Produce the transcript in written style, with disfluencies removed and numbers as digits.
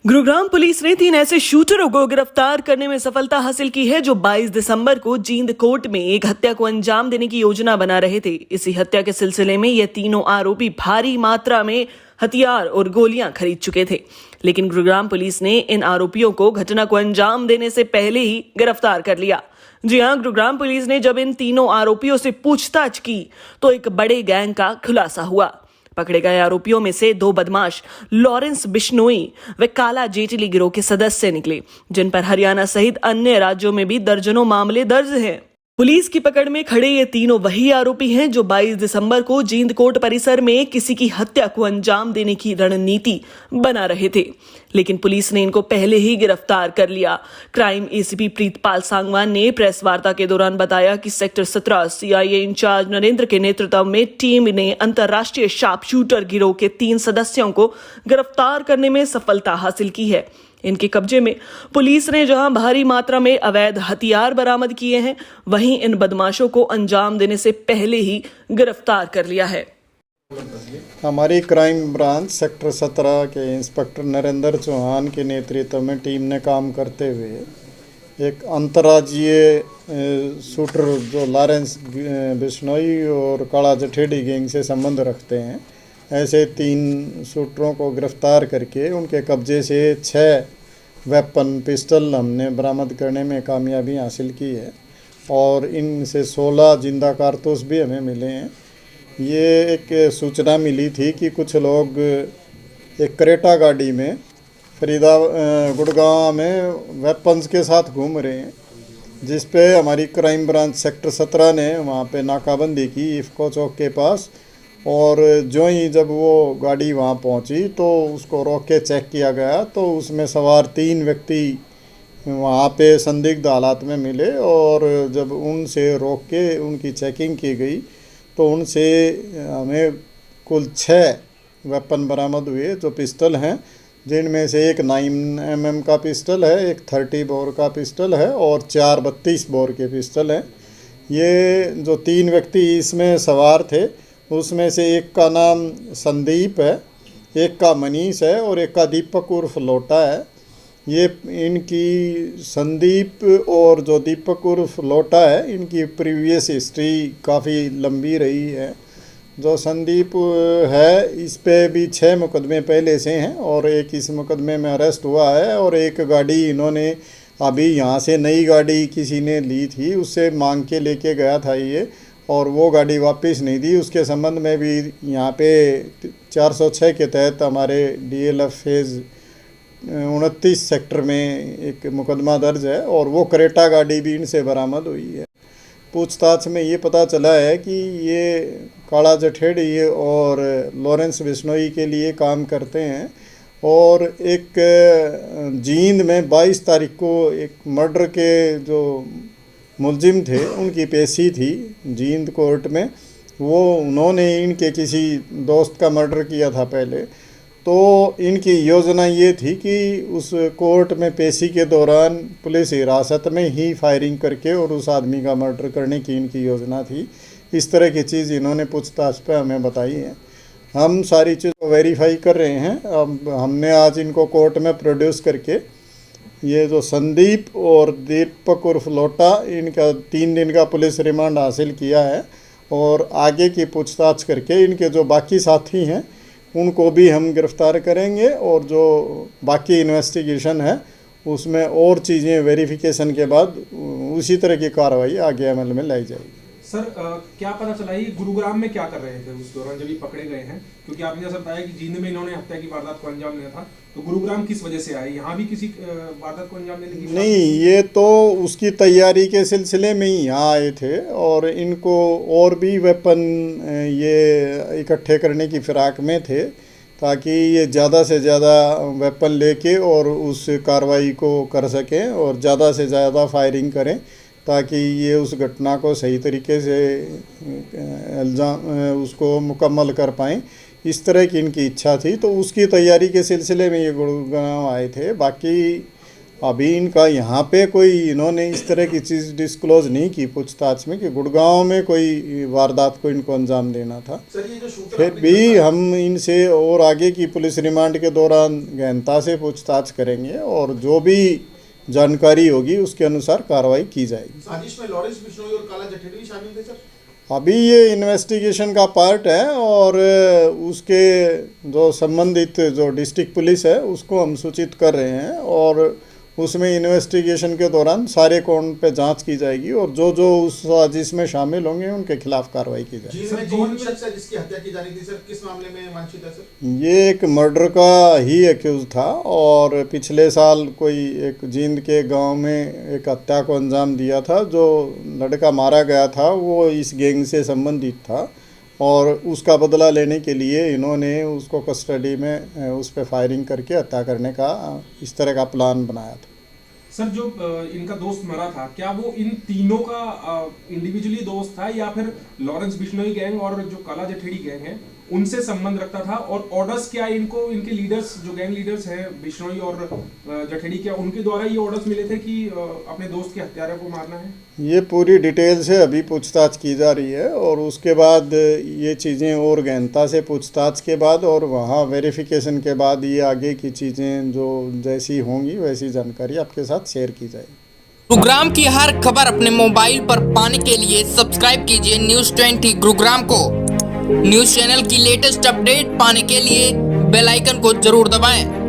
Gurugram police ने 3 ऐसे शूटरों को गिरफ्तार करने में सफलता हासिल की है जो 22 दिसंबर को जींद कोर्ट में एक हत्या को अंजाम देने की योजना बना रहे थे। इसी हत्या के सिलसिले में ये तीनों आरोपी भारी मात्रा में हथियार और गोलियां खरीद चुके थे, लेकिन गुरुग्राम पुलिस ने इन आरोपियों को घटना को अंजाम देने से पहले ही गिरफ्तार कर लिया। जी हां, गुरुग्राम पुलिस ने जब इन तीनों आरोपियों से पूछताछ की तो एक बड़े गैंग का खुलासा हुआ। पकड़े गए आरोपियों में से 2 बदमाश लॉरेंस बिश्नोई व काला जेटली गिरोह के सदस्य निकले, जिन पर हरियाणा सहित अन्य राज्यों में भी दर्जनों मामले दर्ज हैं। पुलिस की पकड़ में खड़े ये तीनों वही आरोपी हैं जो 22 दिसंबर को जींद कोर्ट परिसर में किसी की हत्या को अंजाम देने की रणनीति बना रहे थे, लेकिन पुलिस ने इनको पहले ही गिरफ्तार कर लिया। क्राइम एसीपी प्रीतपाल सांगवान ने प्रेस वार्ता के दौरान बताया कि सेक्टर 17 सीआईए इंचार्ज नरेंद्र के नेतृत्व में टीम ने अंतर्राष्ट्रीय शार्प शूटर गिरोह के 3 सदस्यों को गिरफ्तार करने में सफलता हासिल की है। इनके कब्जे में पुलिस ने जहां भारी मात्रा में अवैध हथियार बरामद किए हैं, वहीं इन बदमाशों को अंजाम देने से पहले ही गिरफ्तार कर लिया है। हमारी क्राइम ब्रांच सेक्टर 17 के इंस्पेक्टर नरेंद्र चौहान के नेतृत्व में टीम ने काम करते हुए एक अंतर्राज्यीय शूटर जो लॉरेंस बिश्नोई और काला जेटली गैंग से संबंध रखते हैं, ऐसे 3 शूटरों को गिरफ्तार करके उनके कब्जे से 6 वेपन पिस्टल हमने बरामद करने में कामयाबी हासिल की है और इनसे 16 जिंदा कारतूस भी हमें मिले हैं। ये एक सूचना मिली थी कि कुछ लोग एक क्रेटा गाड़ी में गुड़गांव में वेपन्स के साथ घूम रहे हैं, जिस पे हमारी क्राइम ब्रांच सेक्टर 17 ने वहाँ पे नाकाबंदी की इफ़को चौक के पास, और जो ही जब वो गाड़ी वहाँ पहुँची तो उसको रोक के चेक किया गया तो उसमें सवार 3 व्यक्ति वहाँ पे संदिग्ध हालात में मिले, और जब उनसे रोक के उनकी चेकिंग की गई तो उनसे हमें कुल 6 वेपन बरामद हुए जो पिस्टल हैं, जिनमें से एक 9mm का पिस्टल है, एक 30 बोर का पिस्टल है और 4 32 बोर के पिस्टल हैं। ये जो 3 व्यक्ति इसमें सवार थे उसमें से एक का नाम संदीप है, एक का मनीष है और एक का दीपक उर्फ लोटा है। ये इनकी संदीप और जो दीपक उर्फ लोटा है, इनकी प्रीवियस हिस्ट्री काफ़ी लंबी रही है। जो संदीप है इस पे भी 6 मुकदमे पहले से हैं और एक इस मुकदमे में अरेस्ट हुआ है, और एक गाड़ी इन्होंने अभी यहाँ से नई गाड़ी किसी ने ली थी, उससे मांग के लेके गया था ये, और वो गाड़ी वापस नहीं दी। उसके संबंध में भी यहाँ पे 406 के तहत हमारे DLF फेज़ 29 सेक्टर में एक मुकदमा दर्ज है, और वो क्रेटा गाड़ी भी इनसे बरामद हुई है। पूछताछ में ये पता चला है कि ये काला जेटली और लॉरेंस बिश्नोई के लिए काम करते हैं, और एक जींद में 22 तारीख को एक मर्डर के जो मुलजिम थे उनकी पेशी थी जींद कोर्ट में। उन्होंने इनके किसी दोस्त का मर्डर किया था पहले, तो इनकी योजना ये थी कि उस कोर्ट में पेशी के दौरान पुलिस हिरासत में ही फायरिंग करके और उस आदमी का मर्डर करने की इनकी योजना थी। इस तरह की चीज़ इन्होंने पूछताछ पे हमें बताई है। हम सारी चीज़ को वेरीफाई कर रहे हैं। अब हमने आज इनको कोर्ट में प्रोड्यूस करके ये जो संदीप और दीपक उर्फ लोटा, इनका 3 दिन का पुलिस रिमांड हासिल किया है, और आगे की पूछताछ करके इनके जो बाकी साथी हैं उनको भी हम गिरफ्तार करेंगे, और जो बाकी इन्वेस्टिगेशन है उसमें और चीज़ें वेरिफिकेशन के बाद उसी तरह की कार्रवाई आगे अमल में लाई जाएगी। सर, क्या पता चला ये गुरुग्राम में क्या कर रहे थे उस दौरान जब ये पकड़े गए हैं? क्योंकि आपने जैसा बताया कि जींद में इन्होंने हत्या की वारदात को अंजाम दिया था, तो गुरुग्राम किस वजह से आए? यहाँ भी किसी वारदात को अंजाम देने की? नहीं, ये तो उसकी तैयारी के सिलसिले में ही यहाँ आए थे, और इनको और भी वेपन ये इकट्ठे करने की फिराक में थे, ताकि ये ज़्यादा से ज़्यादा वेपन लेके और उस कार्रवाई को कर सकें और ज़्यादा से ज़्यादा फायरिंग करें, ताकि ये उस घटना को सही तरीके से उसको मुकम्मल कर पाएँ। इस तरह की इनकी इच्छा थी, तो उसकी तैयारी के सिलसिले में ये गुड़गांव आए थे। बाकी अभी इनका यहाँ पे कोई इन्होंने इस तरह की चीज़ डिस्क्लोज नहीं की पूछताछ में कि गुड़गांव में कोई वारदात को इनको अंजाम देना था। सर ये जो शूटर फिर भी हम इनसे और आगे की पुलिस रिमांड के दौरान गहनता से पूछताछ करेंगे और जो भी जानकारी होगी उसके अनुसार कार्रवाई की जाएगी। साजिश में लॉरेंस बिश्नोई और काला जठेड़ी भी शामिल थे सर? अभी ये इन्वेस्टिगेशन का पार्ट है और उसके जो संबंधित जो डिस्ट्रिक्ट पुलिस है उसको हम सूचित कर रहे हैं और उसमें इन्वेस्टिगेशन के दौरान सारे काउंट पे जांच की जाएगी और जो जो उस साजिश में शामिल होंगे उनके खिलाफ कार्रवाई की जाएगी। जी में कौन शख्स है जिसकी हत्या की जा रही थी सर? किस मामले में वांछित है सर? ये एक मर्डर का ही एक्यूज था और पिछले साल कोई एक जींद के गांव में एक हत्या को अंजाम दिया था। जो लड़का मारा गया था वो इस गैंग से संबंधित था और उसका बदला लेने के लिए इन्होंने उसको कस्टडी में उस पर फायरिंग करके हत्या करने का इस तरह का प्लान बनाया था। सर जो इनका दोस्त मरा था, क्या वो इन तीनों का इंडिविजुअली दोस्त था या फिर लॉरेंस बिश्नोई गैंग और जो काला जठेड़ी गैंग है उनसे संबंध रखता था? और ऑर्डर्स क्या इनको, इनके लीडर्स जो गैंग लीडर्स हैं बिश्नोई और जठेड़ी, क्या उनके द्वारा ये ऑर्डर्स मिले थे कि अपने दोस्त के हत्यारे को मारना है? ये पूरी डिटेल से अभी पूछताछ की जा रही है और उसके बाद ये चीज़ें और गहनता से पूछताछ के बाद और वहाँ वेरिफिकेशन के बाद ये आगे की चीज़ें जो जैसी होंगी वैसी जानकारी आपके साथ शेयर की जाएगी। गुरुग्राम की हर खबर अपने मोबाइल पर पाने के लिए सब्सक्राइब कीजिए न्यूज़ 20 गुरुग्राम को। न्यूज़ चैनल की लेटेस्ट अपडेट पाने के लिए बेल आइकन को जरूर दबाएं।